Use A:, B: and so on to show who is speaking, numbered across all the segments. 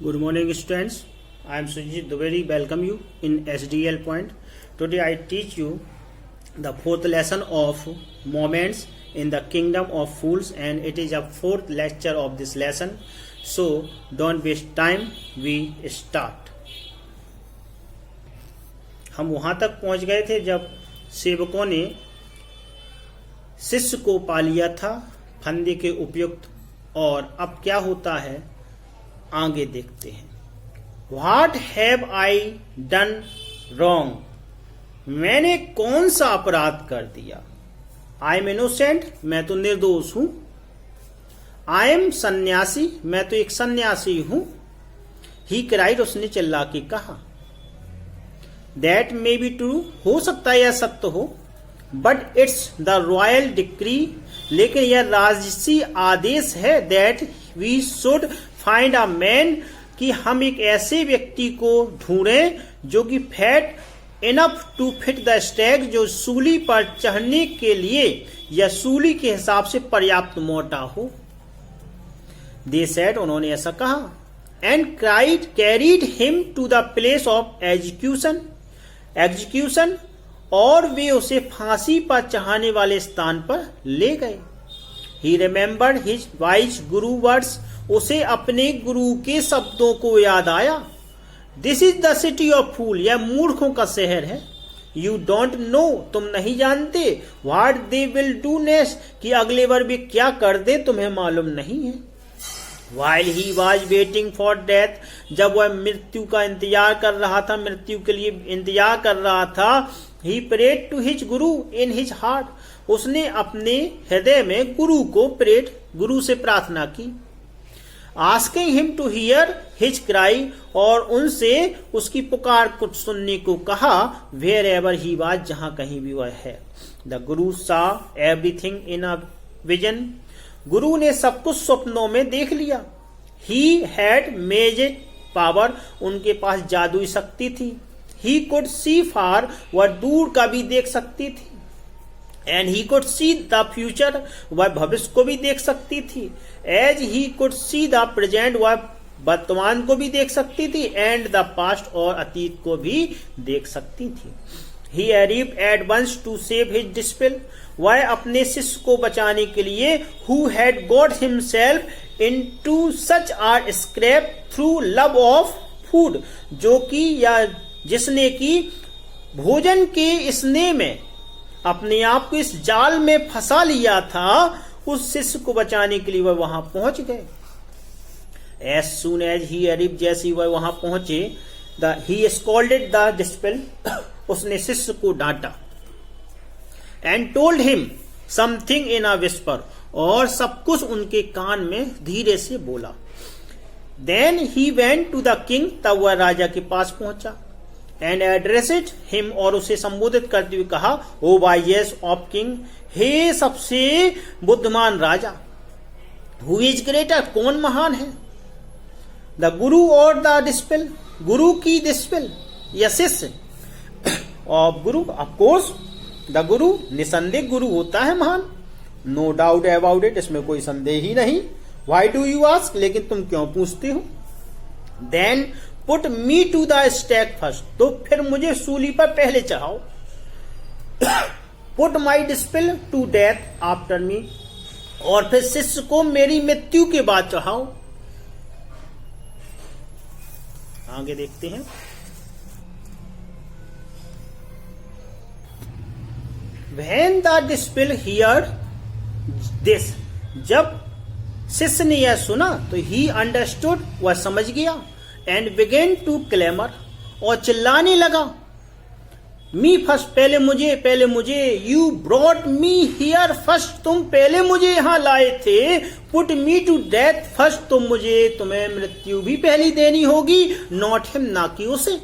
A: Good morning, students. I am Sujit Duberi. Welcome you in SDL Point. Today I teach you the fourth lesson of moments in the kingdom of fools, and it is a fourth lecture of this lesson. So don't waste time. We start. हम वहां तक पहुंच गए थे जब सेवकों ने शिष्य को पा लिया था फंदे के उपयुक्त, और अब क्या होता है आगे देखते हैं। What have I done wrong? मैंने कौन सा अपराध कर दिया। I am innocent, मैं तो निर्दोष हूं। I am सन्यासी, मैं तो एक सन्यासी हूं। He cried, उसने चिल्ला के कहा। That may be true, हो सकता है यह सत्य हो, but it's the royal decree, लेकिन यह राजसी आदेश है। That we should find a man, कि हम एक ऐसे व्यक्ति को ढूंढें जो कि fat enough to fit the stag, जो सूली पर चढ़ने के लिए या सूली के हिसाब से पर्याप्त मोटा हो। दे सेड, उन्होंने ऐसा कहा। And carried him to the place of execution, और वे उसे फांसी पर चढ़ाने वाले स्थान पर ले गए। He remembered his wise guru words, उसे अपने गुरु के शब्दों को याद आया। This is the city of fool, यह मूर्खों का शहर है। यू डोंट नो, तुम नहीं जानते। What they will do next, कि अगले बार वे क्या कर दे तुम्हें मालूम नहीं है। While he was waiting for death, जब वह मृत्यु का इंतजार कर रहा था, मृत्यु के लिए इंतजार कर रहा था, he prayed to his guru in his heart, उसने अपने हृदय में गुरु से प्रार्थना की। Asking him to hear his cry, और उनसे उसकी पुकार को सुनने को कहा। Wherever he was, जहां कहीं भी वह है। The guru saw everything in a vision, गुरु ने सब कुछ स्वप्नों में देख लिया। He had magic power, उनके पास जादुई शक्ति थी। He could see far, वह दूर का भी देख सकती थी। And he could see the future, वह भविष्य को भी देख सकती थी। As he could see the present, वह वर्तमान को भी देख सकती थी। And the past, और अतीत को भी देख सकती थी। He arrived at once to save his disciple, वह अपने शिष्य को बचाने के लिए who had got himself into such a scrape through love of food, जो कि या जिसने कि भोजन के स्नेह में अपने आप को इस जाल में फंसा लिया था, उस शिष्य को बचाने के लिए वह वहां पहुंच गए। As soon as he arrived, जैसे वह वहां पहुंचे, he scolded the disciple, उसने शिष्य को डांटा। And told him something in a whisper, और सब कुछ उनके कान में धीरे से बोला। Then he went to the king, तब वह राजा के पास पहुंचा। And addressed him, और उसे संबोधित करते हुए कहा, O wisest of king, हे सबसे बुद्धिमान राजा। Who is greater, कौन महान है। The guru और the disciple, गुरु की disciple या शिष्य of Guru, of course the गुरु, निसंदेह गुरु होता है महान। नो डाउट अबाउट इट, इसमें कोई संदेह ही नहीं। वाई डू यू आस्क, लेकिन तुम क्यों पूछते हो। Then put me to the stake first, तो फिर मुझे सूली पर पहले चढ़ाओ। Put my disciple to death after me, और फिर शिष्य को मेरी मृत्यु के बाद चढ़ाओ। आगे देखते हैं। When the disciple heard this, जब शिष्य ने यह सुना तो he understood, वह समझ गया। And began to clamor, और चिल्लाने लगा। Me first, पहले मुझे। You brought me here first, तुम पहले मुझे यहां लाए थे। Put me to death first, तुम्हें मृत्यु भी पहली देनी होगी। Not him, ना कि उसे।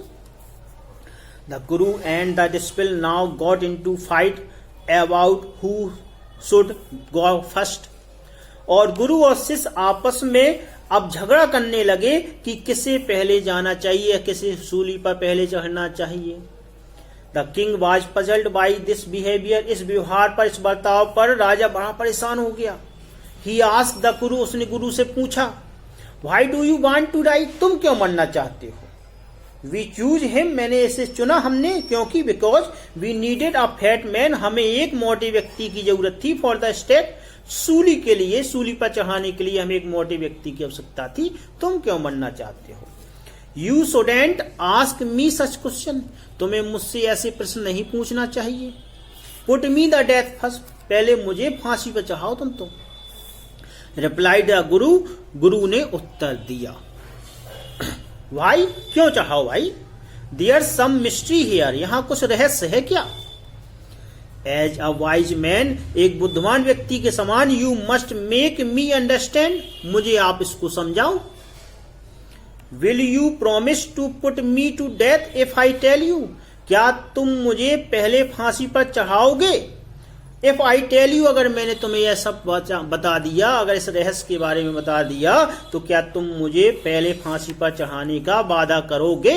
A: The guru and the disciple now got into fight about who should go first, और गुरु और शिष्य आपस में अब झगड़ा करने लगे कि किसे पहले जाना चाहिए, किसे सूली पर पहले चढ़ना चाहिए। The king was puzzled by this behaviour, इस व्यवहार पर, इस बर्ताव पर राजा बड़ा परेशान हो गया। ही आस्क्ड द गुरु, उसने गुरु से पूछा, Why do you want to die? तुम क्यों मरना चाहते हो? We choose him, मैंने इसे चुना हमने, क्योंकि because we needed a fat man, हमें एक मोटे व्यक्ति की जरूरत थी for the stake, सूली के लिए, सूली पर चढ़ाने के लिए हमें एक मोटे व्यक्ति की आवश्यकता थी। तुम क्यों मरना चाहते हो? You shouldn't ask me such question, तुम्हें मुझसे ऐसे प्रश्न नहीं पूछना चाहिए। Put me the death first, पहले मुझे फांसी पर चढ़ाओ तुम तो। Replied the गुरु, गुरु ने उत्तर दिया। Why? क्यों चढ़ाओ भाई? There's some mystery here, यहाँ कुछ रहस्य है क्या? As a wise man, एक बुद्धिमान व्यक्ति के समान, you must make me understand, मुझे आप इसको समझाओ। Will you promise to put me to death if I tell you? क्या तुम मुझे पहले फांसी पर चढ़ाओगे? If I tell you, अगर मैंने तुम्हें यह सब बता दिया, अगर इस रहस्य के बारे में बता दिया, तो क्या तुम मुझे पहले फांसी पर चढ़ाने का वादा करोगे?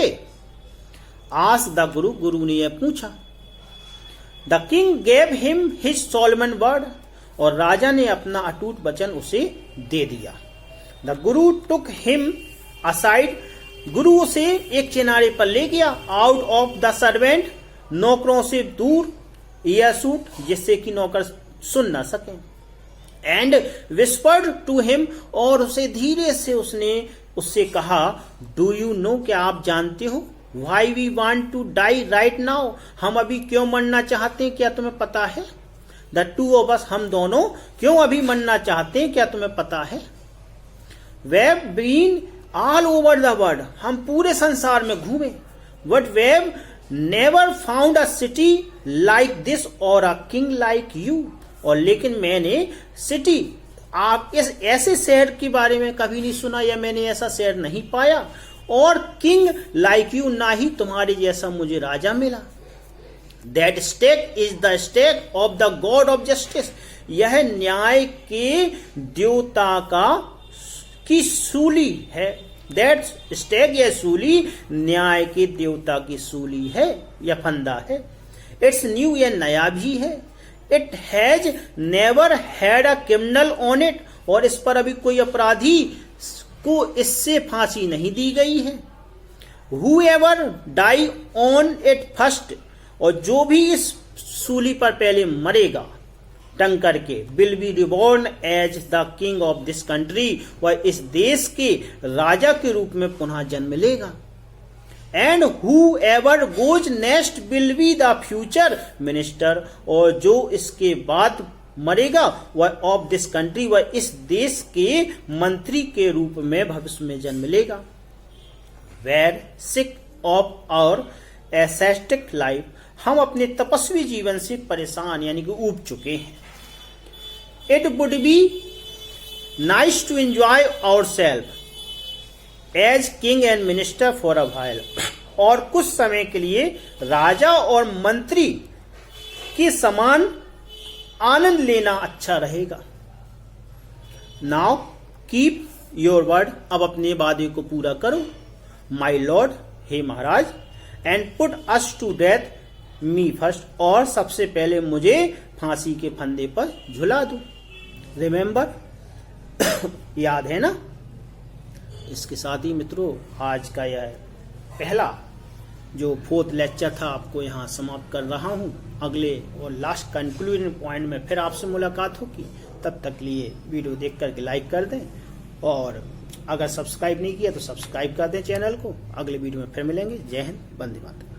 A: Asked the गुरु, गुरु ने यह पूछा। The king gave him his solemn word, और राजा ने अपना अटूट वचन उसे दे दिया। The Guru took him aside, गुरु उसे एक किनारे पर ले गया। Out of the servant, नौकरों से दूर, ईयरसूट, जिससे कि नौकर सुन ना सके। एंड विस्पर्ड टू हिम, और उसे धीरे से उसने उससे कहा, डू यू नो, क्या आप जानते हो, why we want to die right now, हम अभी क्यों मरना चाहते हैं, क्या तुम्हें पता है? द टू ऑफ अस, हम दोनों क्यों अभी मरना चाहते हैं, क्या तुम्हें पता है? We've been all over the world, हम पूरे संसार में घूमे। But we've never found a city like this और अ किंग लाइक यू, और लेकिन मैंने सिटी, आप इस ऐसे शहर के बारे में कभी नहीं सुना, या मैंने ऐसा शहर नहीं पाया, और किंग लाइक यू, ना ही तुम्हारे जैसा मुझे राजा मिला। That stake is the stake of the god of justice, यह न्याय के देवता की सूली है। दैट स्टेक, यह सूली न्याय के देवता की सूली है या फंदा है। इट्स न्यू, यह नया भी है। It has never had a criminal on it, और इस पर अभी कोई अपराधी को इससे फांसी नहीं दी गई है। Whoever die on it first, और जो भी इस सूली पर पहले मरेगा टंग करके, will be reborn as the king of this country, वह इस देश के राजा के रूप में पुनः जन्म लेगा। And who ever goes next will be the future minister, और जो इसके बाद मरेगा वह ऑफ दिस कंट्री, वह इस देश के मंत्री के रूप में भविष्य में जन्म लेगा। We're sick of our ascetic life, हम अपने तपस्वी जीवन से परेशान यानी कि ऊब चुके हैं। It would be nice to enjoy our self as king and minister for a while, और कुछ समय के लिए राजा और मंत्री के समान आनंद लेना अच्छा रहेगा। नाउ कीप योर वर्ड, अब अपने वादे को पूरा करो। माई लॉर्ड, हे महाराज, and put us to death me first, और सबसे पहले मुझे फांसी के फंदे पर झुला दो। रिमेंबर, याद है ना? इसके साथ ही मित्रों आज का यह पहला जो 4th लेक्चर था आपको यहाँ समाप्त कर रहा हूँ। अगले और लास्ट कंक्लूजन पॉइंट में फिर आपसे मुलाकात होगी। तब तक लिए वीडियो देख करके लाइक कर दें, और अगर सब्सक्राइब नहीं किया तो सब्सक्राइब कर दें चैनल को। अगले वीडियो में फिर मिलेंगे। जय हिंद, वंदे मातरम।